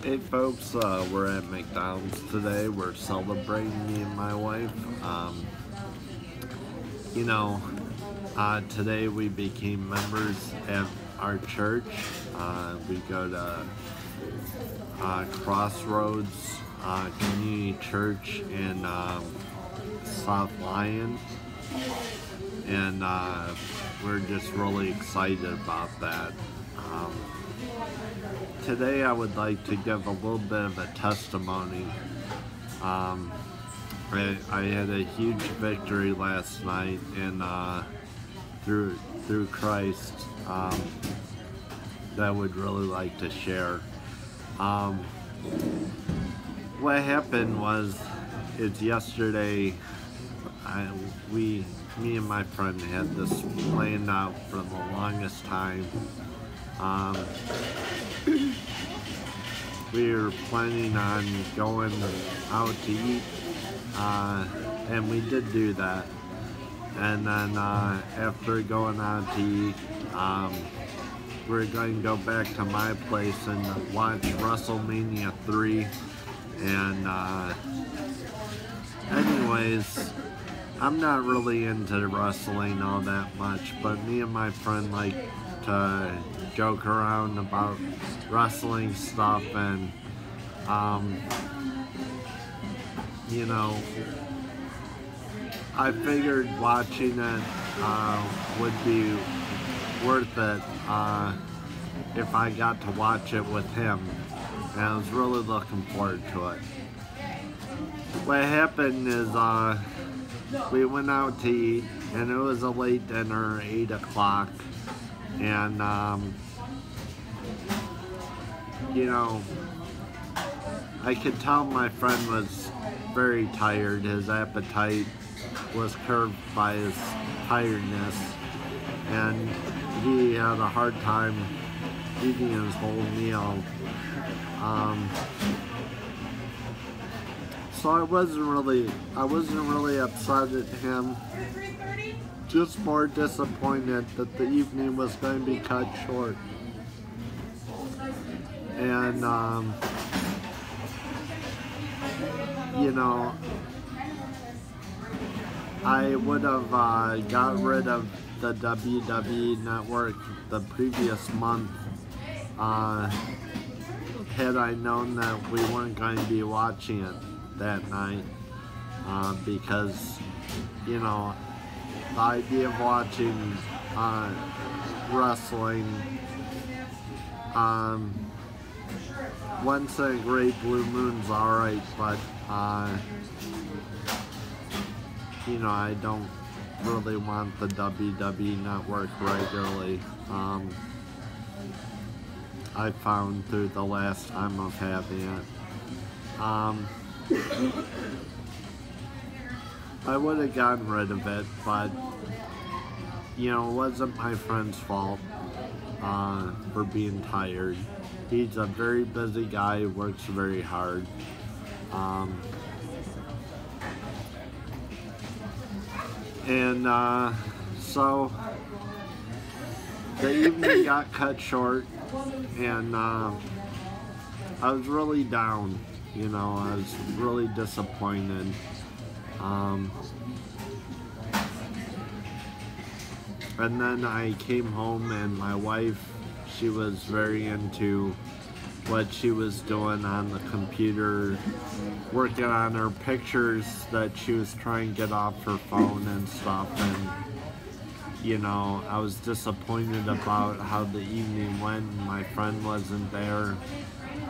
Hey folks, we're at McDonald's today. We're celebrating, me and my wife. You know, Today we became members at our church. We go to Crossroads Community Church in South Lyon, and we're just really excited about that. Today I would like to give a little bit of a testimony. I had a huge victory last night, and through Christ, that I would really like to share. What happened was, it's yesterday. Me and my friend had this planned out for the longest time. We were planning on going out to eat, and we did do that. And then after going out to eat, we're going to go back to my place and watch WrestleMania 3. And anyways, I'm not really into wrestling all that much, but me and my friend like to joke around about wrestling stuff, and I figured watching it would be worth it if I got to watch it with him, and I was really looking forward to it. What happened is we went out to eat, and it was a late dinner, 8 o'clock, and I could tell my friend was very tired. His appetite was curbed by his tiredness, and he had a hard time eating his whole meal. So I wasn't really upset at him, just more disappointed that the evening was going to be cut short. And I would have got rid of the WWE Network the previous month had I known that we weren't going to be watching it that night, because the idea of watching wrestling once in a great blue moon's alright, but I don't really want the WWE Network regularly. I found through the last time of having it. I would have gotten rid of it, but it wasn't my friend's fault for being tired. He's a very busy guy, works very hard. So the evening got cut short, and I was really down. I was really disappointed. And then I came home, and my wife, she was very into what she was doing on the computer, working on her pictures that she was trying to get off her phone and stuff. And I was disappointed about how the evening went. My friend wasn't there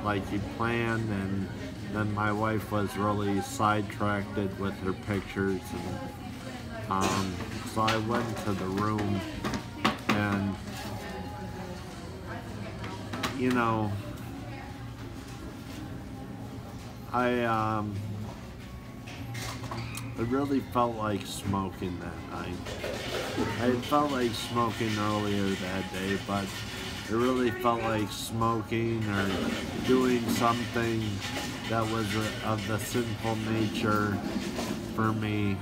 like he planned, and then my wife was really sidetracked with her pictures, and so I went to the room, and I really felt like smoking that night. I felt like smoking earlier that day, but I really felt like smoking or doing something that was of the sinful nature for me.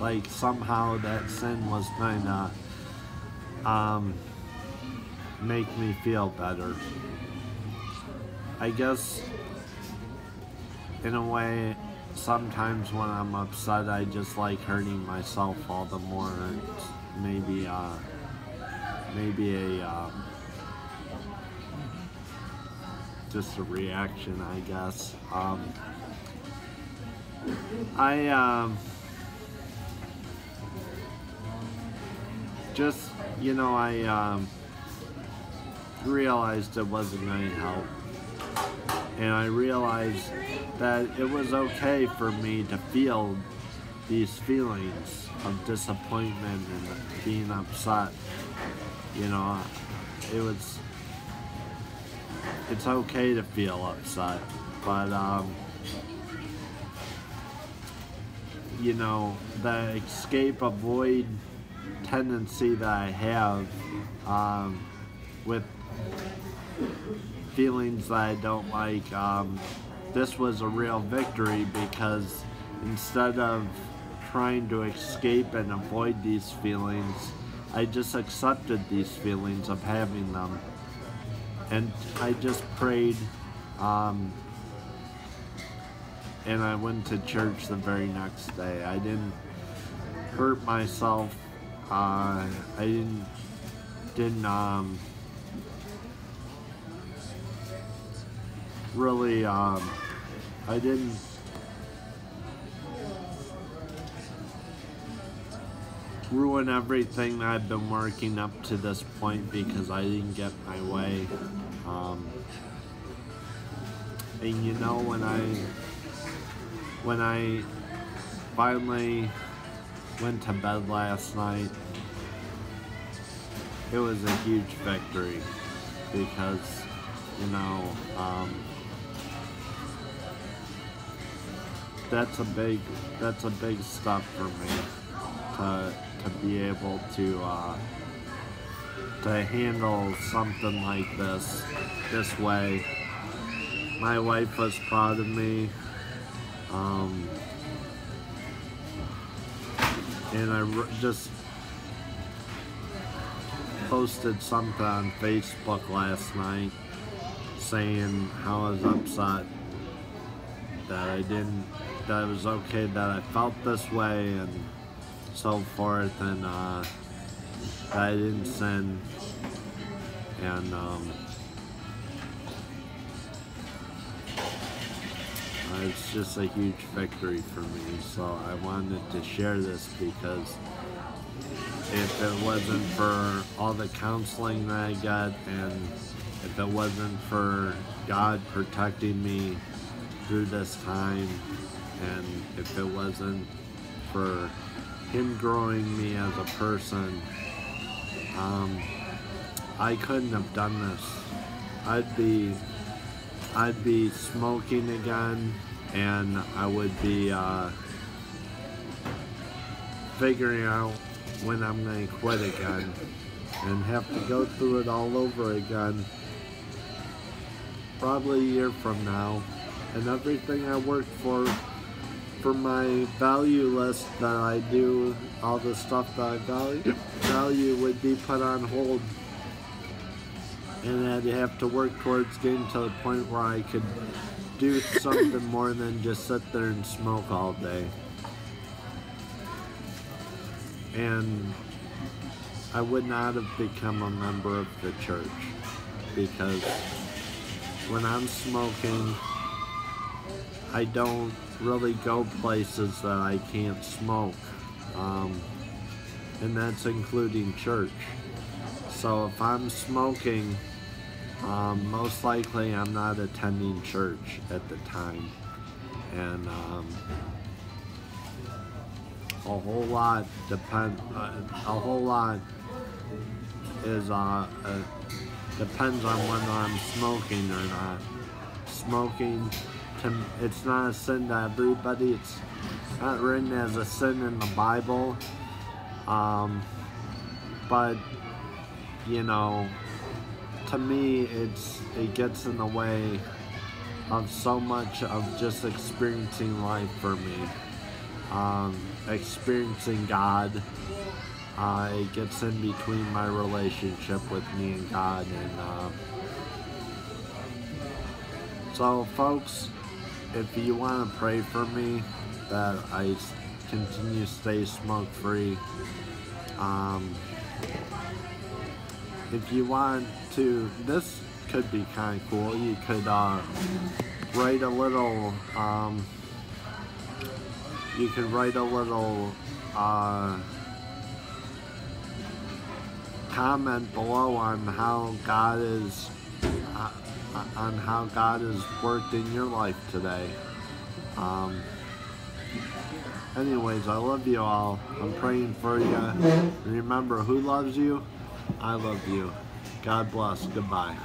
like somehow that sin was gonna make me feel better. I guess in a way, sometimes when I'm upset, I just like hurting myself all the more. It's maybe a just a reaction, I guess. I just, I realized it wasn't going to help. And I realized that it was okay for me to feel these feelings of disappointment and being upset. It's okay to feel upset, but the escape avoid tendency that I have with feelings that I don't like, this was a real victory, because instead of trying to escape and avoid these feelings, I just accepted these feelings of having them. And I just prayed, and I went to church the very next day. I didn't hurt myself. I didn't really, I didn't ruin everything that I've been working up to this point because I didn't get my way. And when I finally went to bed last night, it was a huge victory, because that's a big step for me to be able to handle something like this way. My wife was proud of me, and I just posted something on Facebook last night saying how I was upset that it was okay that I felt this way and so forth, and that I didn't sin, and it's just a huge victory for me. So I wanted to share this, because if it wasn't for all the counseling that I got, and if it wasn't for God protecting me through this time, and if it wasn't for Him growing me as a person, I couldn't have done this. I'd be smoking again, and I would be figuring out when I'm going to quit again, and have to go through it all over again, probably a year from now. And everything I worked for my value list that I do, all the stuff that I value would be put on hold, and I'd have to work towards getting to the point where I could do something more than just sit there and smoke all day. And I would not have become a member of the church, because when I'm smoking, I don't really go places that I can't smoke, and that's including church. So if I'm smoking, most likely I'm not attending church at the time, and a whole lot is depends on whether I'm smoking or not. Smoking, it's not a sin to everybody. It's not written as a sin in the Bible, but to me, it gets in the way of so much of just experiencing life for me. experiencing God. It gets in between my relationship with me and God. And so folks, if you want to pray for me that I continue to stay smoke free, if you want to, this could be kind of cool. You could write a little comment below on how God is worked in your life today. Anyways, I love you all. I'm praying for you. Remember, who loves you? I love you. God bless. Goodbye.